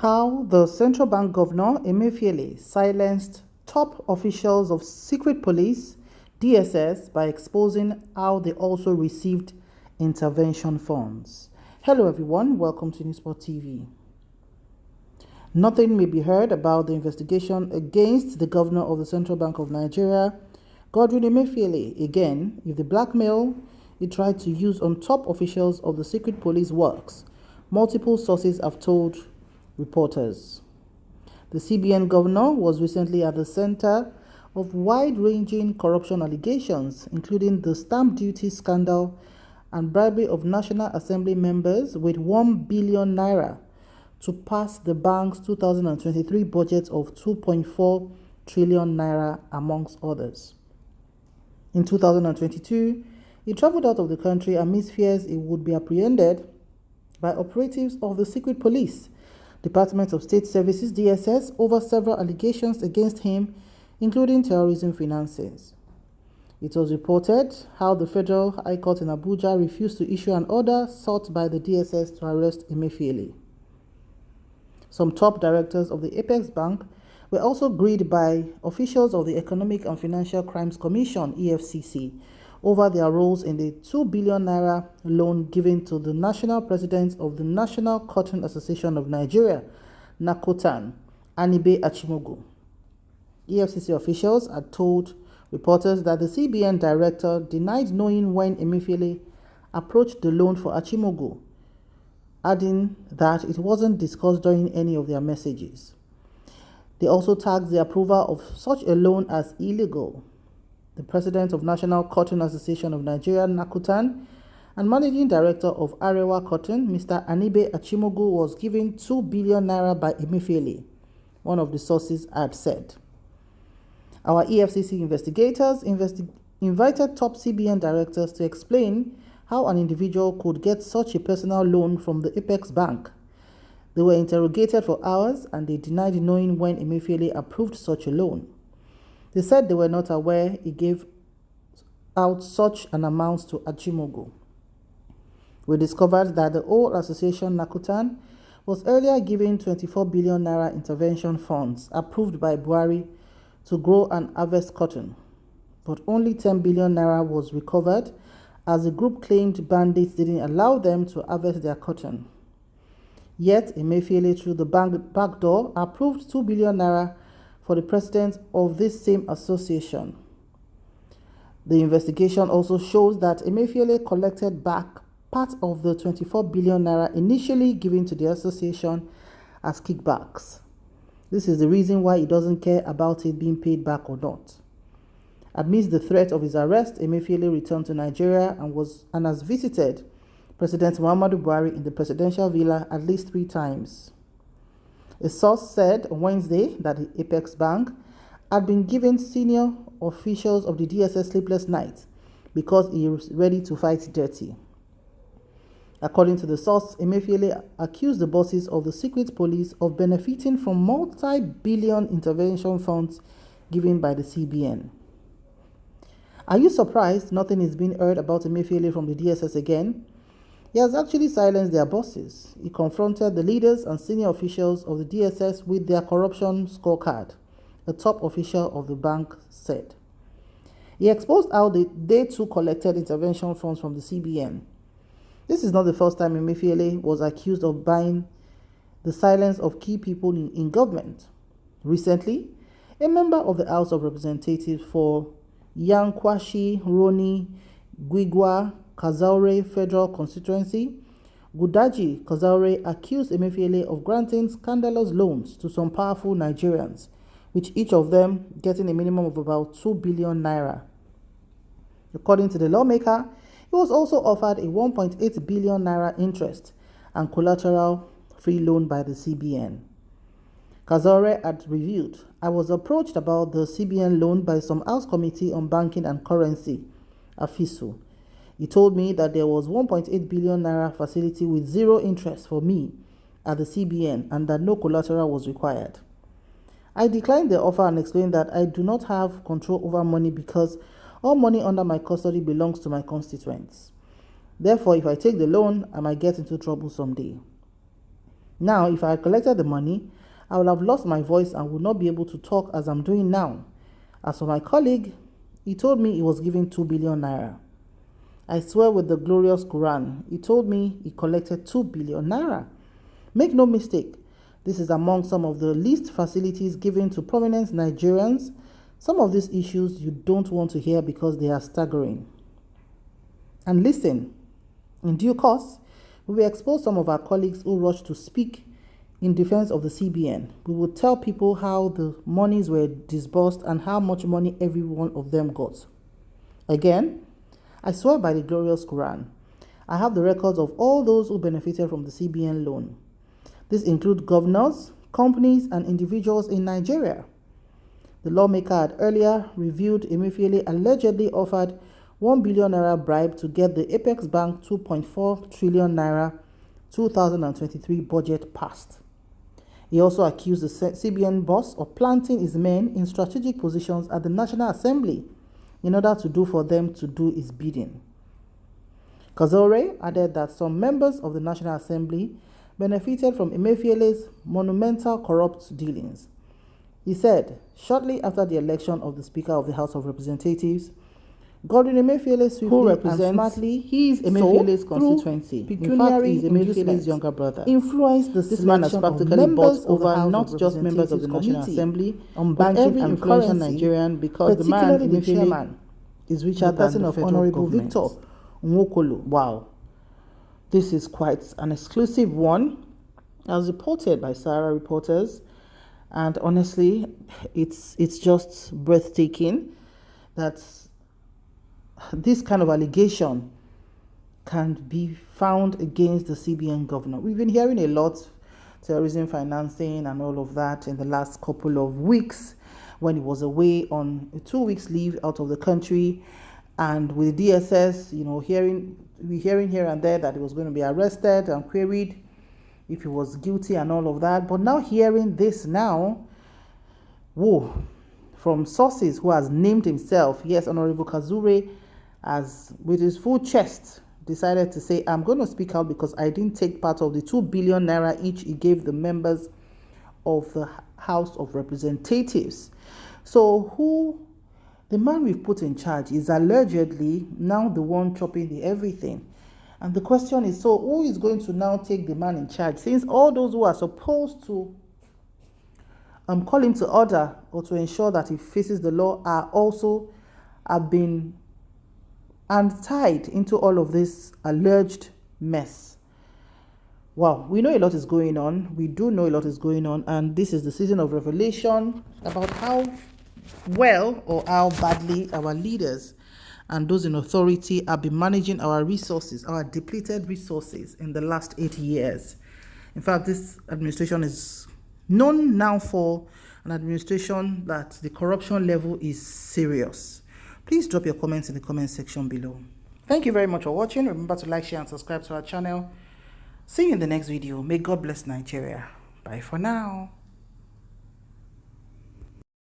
How the central bank governor Emefiele silenced top officials of secret police DSS by exposing how they also received intervention funds. Hello everyone, welcome to Newsport TV. Nothing may be heard about the investigation against the governor of the Central Bank of Nigeria, Godwin Emefiele, again if the blackmail he tried to use on top officials of the secret police works. Multiple sources have told reporters. The CBN governor was recently at the center of wide-ranging corruption allegations, including the stamp duty scandal and bribery of National Assembly members with 1 billion naira to pass the bank's 2023 budget of 2.4 trillion naira, amongst others. In 2022, he traveled out of the country amidst fears he would be apprehended by operatives of the secret police, Department of State Services DSS, over several allegations against him, including terrorism finances. It was reported how the Federal High Court in Abuja refused to issue an order sought by the DSS to arrest Emefiele. Some top directors of the Apex Bank were also grilled by officials of the Economic and Financial Crimes Commission (EFCC) over their roles in the 2 billion naira loan given to the national president of the National Cotton Association of Nigeria, NACOTAN, Anibe Achimogu. EFCC officials had told reporters that the CBN director denied knowing when Emefiele approached the loan for Achimogu, adding that it wasn't discussed during any of their messages. They also tagged the approval of such a loan as illegal. The president of National Cotton Association of Nigeria, NACOTAN, and managing director of Arewa Cotton, Mr. Anibe Achimogu, was given 2 billion naira by Emefiele, one of the sources had said. Our EFCC investigators invited top CBN directors to explain how an individual could get such a personal loan from the Apex Bank. They were interrogated for hours and they denied knowing when Emefiele approved such a loan. They said they were not aware he gave out such an amount to Achimogu. We discovered that the old association NACOTAN was earlier given 24 billion naira intervention funds approved by Buhari to grow and harvest cotton, but only 10 billion naira was recovered as the group claimed bandits didn't allow them to harvest their cotton. Yet Emefiele, through the back door, approved 2 billion naira for the president of this same association. The investigation also shows that Emefiele collected back part of the 24 billion naira initially given to the association as kickbacks. This is the reason why he doesn't care about it being paid back or not. Amidst the threat of his arrest, Emefiele returned to Nigeria and has visited President Muhammadu Buhari in the presidential villa at least 3 times. A source said on Wednesday that the Apex Bank had been giving senior officials of the DSS sleepless nights because he was ready to fight dirty. According to the source, Emefiele accused the bosses of the secret police of benefiting from multi-billion intervention funds given by the CBN. Are you surprised nothing is being heard about Emefiele from the DSS again? He has actually silenced their bosses. He confronted the leaders and senior officials of the DSS with their corruption scorecard, a top official of the bank said. He exposed how they too collected intervention funds from the CBN. This is not the first time Emefiele was accused of buying the silence of key people in government. Recently, a member of the House of Representatives for Yankwashi, Roni, Gwigwa, Kazaure Federal Constituency, Gudaji Kazaure, accused Emefiele of granting scandalous loans to some powerful Nigerians, with each of them getting a minimum of about 2 billion naira. According to the lawmaker, he was also offered a 1.8 billion naira interest and collateral-free loan by the CBN. Kazaure had revealed, "I was approached about the CBN loan by some House Committee on Banking and Currency, AFISU. He told me that there was 1.8 billion naira facility with zero interest for me at the CBN and that no collateral was required. I declined the offer and explained that I do not have control over money because all money under my custody belongs to my constituents. Therefore, if I take the loan, I might get into trouble someday." Now, if I had collected the money, I would have lost my voice and would not be able to talk as I'm doing now. As for my colleague, he told me he was given 2 billion naira. I swear with the glorious Quran, he told me he collected 2 billion naira. Make no mistake, this is among some of the least facilities given to prominent Nigerians. Some of these issues you don't want to hear because they are staggering. And listen, in due course, we will expose some of our colleagues who rushed to speak in defense of the CBN. We will tell people how the monies were disbursed and how much money every one of them got. Again, I swear by the glorious Quran, I have the records of all those who benefited from the CBN loan. This includes governors, companies, and individuals in Nigeria. The lawmaker had earlier revealed Emefiele allegedly offered 1 billion naira bribe to get the Apex Bank 2.4 trillion naira 2023 budget passed. He also accused the CBN boss of planting his men in strategic positions at the National Assembly in order to do for them to do his bidding. Kazore added that some members of the National Assembly benefited from Emefiele's monumental corrupt dealings. He said, shortly after the election of the Speaker of the House of Representatives, Godwin Emefiele swiftly and smartly, he is Emefiele's constituency. In fact, he is Emefiele's younger brother. Influenced the this man has practically bought over not just members of the National Assembly, but every influential Nigerian, because the man Emefiele is richer than the person of Honorable Victor Nwokolo. Wow, this is quite an exclusive one, as reported by Sarah reporters, and honestly, it's just breathtaking that this kind of allegation can be found against the CBN governor. We've been hearing a lot, terrorism financing and all of that in the last couple of weeks when he was away on a 2 weeks leave out of the country, and with DSS, we're hearing here and there that he was going to be arrested and queried if he was guilty and all of that. But now hearing this now, whoa, from sources who has named himself, yes, Honorable Kazure, as with his full chest decided to say, I'm going to speak out because I didn't take part of the 2 billion naira each he gave the members of the House of Representatives. So the man we've put in charge is allegedly now the one chopping the everything. And the question is, so who is going to now take the man in charge, since all those who are supposed to call him to order or to ensure that he faces the law have been tied into all of this alleged mess? Wow, we know a lot is going on. We do know a lot is going on, and this is the season of revelation about how well or how badly our leaders and those in authority have been managing our resources, our depleted resources in the last 8 years. In fact, this administration is known now for an administration that the corruption level is serious. Please drop your comments in the comment section below. Thank you very much for watching. Remember to like, share, and subscribe to our channel. See you in the next video. May God bless Nigeria. Bye for now.